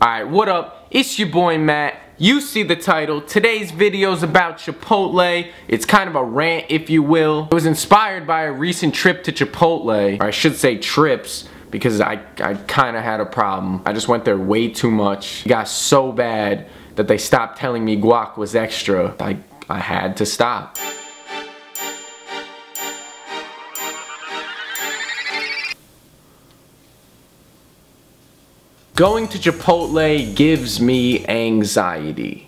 Alright, what up? It's your boy Matt. You see the title. Today's video is about Chipotle. It's kind of a rant, if you will. It was inspired by a recent trip to Chipotle. Or I should say trips, because I kind of had a problem. I just went there way too much. It got so bad that they stopped telling me guac was extra. I had to stop. Going to Chipotle gives me anxiety.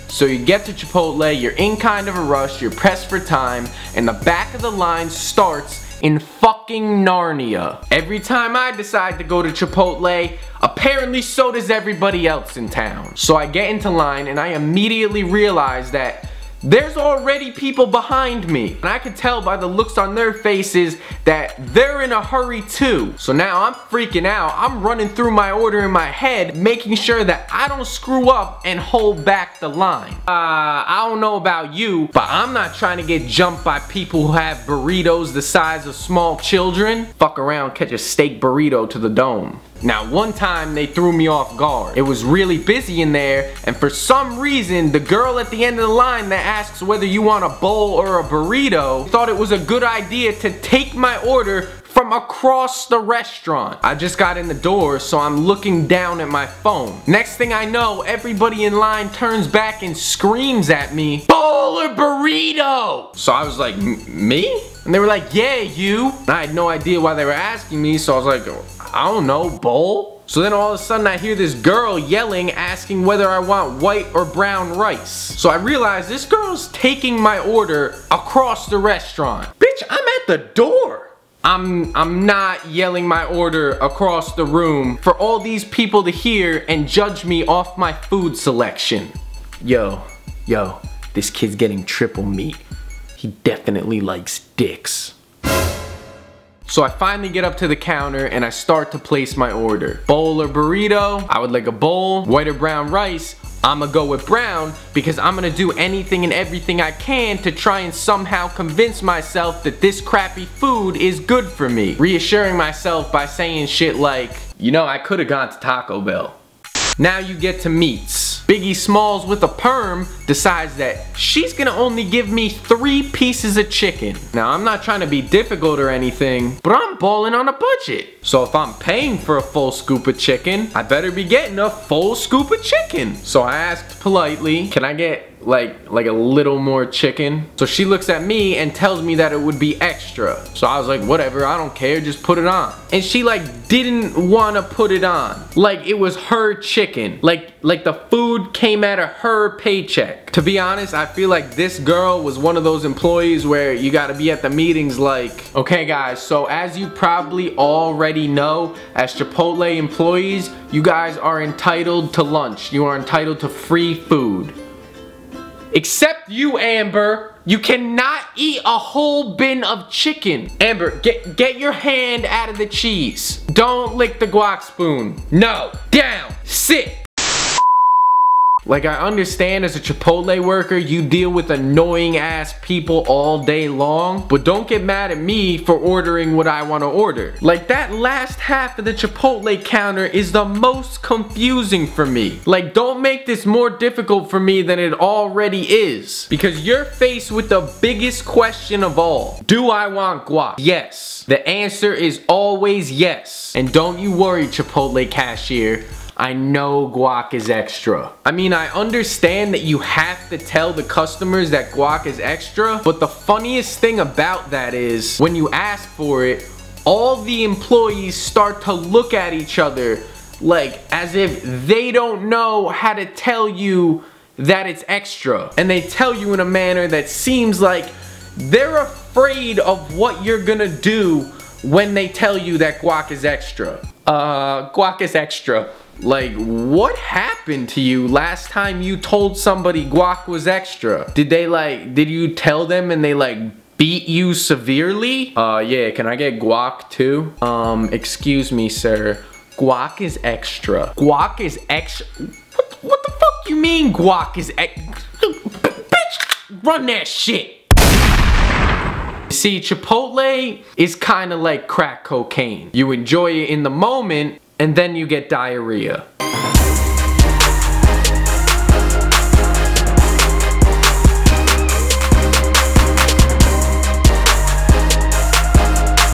So you get to Chipotle, you're in kind of a rush, you're pressed for time, and the back of the line starts in fucking Narnia. Every time I decide to go to Chipotle, apparently so does everybody else in town. So I get into line and I immediately realize that there's already people behind me. And I can tell by the looks on their faces that they're in a hurry too. So now I'm freaking out. I'm running through my order in my head, making sure that I don't screw up and hold back the line. I don't know about you, but I'm not trying to get jumped by people who have burritos the size of small children. Fuck around, catch a steak burrito to the dome. Now, one time they threw me off guard. It was really busy in there, and for some reason, the girl at the end of the line that asks whether you want a bowl or a burrito thought it was a good idea to take my order from across the restaurant. I just got in the door, so I'm looking down at my phone. Next thing I know, everybody in line turns back and screams at me, "Bowl or burrito?" So I was like, me? And they were like, yeah, you. And I had no idea why they were asking me, so I was like, I don't know, bowl? So then all of a sudden I hear this girl yelling, asking whether I want white or brown rice. So I realize this girl's taking my order across the restaurant. Bitch, I'm at the door. I'm not yelling my order across the room for all these people to hear and judge me off my food selection. Yo, this kid's getting triple meat. He definitely likes dicks. So I finally get up to the counter and I start to place my order. Bowl or burrito? I would like a bowl. White or brown rice? I'ma go with brown because I'm gonna do anything and everything I can to try and somehow convince myself that this crappy food is good for me. Reassuring myself by saying shit like, you know, I could've gone to Taco Bell. Now you get to meats. Biggie Smalls with a perm decides that she's gonna only give me 3 pieces of chicken. Now I'm not trying to be difficult or anything, but I'm balling on a budget. So if I'm paying for a full scoop of chicken, I better be getting a full scoop of chicken. So I asked politely, can I get like a little more chicken? So she looks at me and tells me that it would be extra. So I was like, whatever, I don't care, just put it on. And she like didn't want to put it on. Like it was her chicken. Like the food came out of her paycheck. To be honest, I feel like this girl was one of those employees where you gotta be at the meetings like, okay guys, so as you probably already know, as Chipotle employees, you guys are entitled to lunch. You are entitled to free food. Except you, Amber. You cannot eat a whole bin of chicken. Amber, get your hand out of the cheese. Don't lick the guac spoon. No. Down. Sit. Like, I understand as a Chipotle worker, you deal with annoying ass people all day long, but don't get mad at me for ordering what I want to order. Like, that last half of the Chipotle counter is the most confusing for me. Like, don't make this more difficult for me than it already is. Because you're faced with the biggest question of all. Do I want guac? Yes. The answer is always yes. And don't you worry, Chipotle cashier. I know guac is extra. I mean, I understand that you have to tell the customers that guac is extra, but the funniest thing about that is when you ask for it, all the employees start to look at each other like as if they don't know how to tell you that it's extra. And they tell you in a manner that seems like they're afraid of what you're gonna do when they tell you that guac is extra. Guac is extra. Like, what happened to you last time you told somebody guac was extra? Did you tell them and they like beat you severely? Yeah, can I get guac too? Excuse me, sir. Guac is extra. Guac is extra? What the fuck you mean guac is extra? Bitch, run that shit. See, Chipotle is kind of like crack cocaine. You enjoy it in the moment, and then you get diarrhea. Chipotle.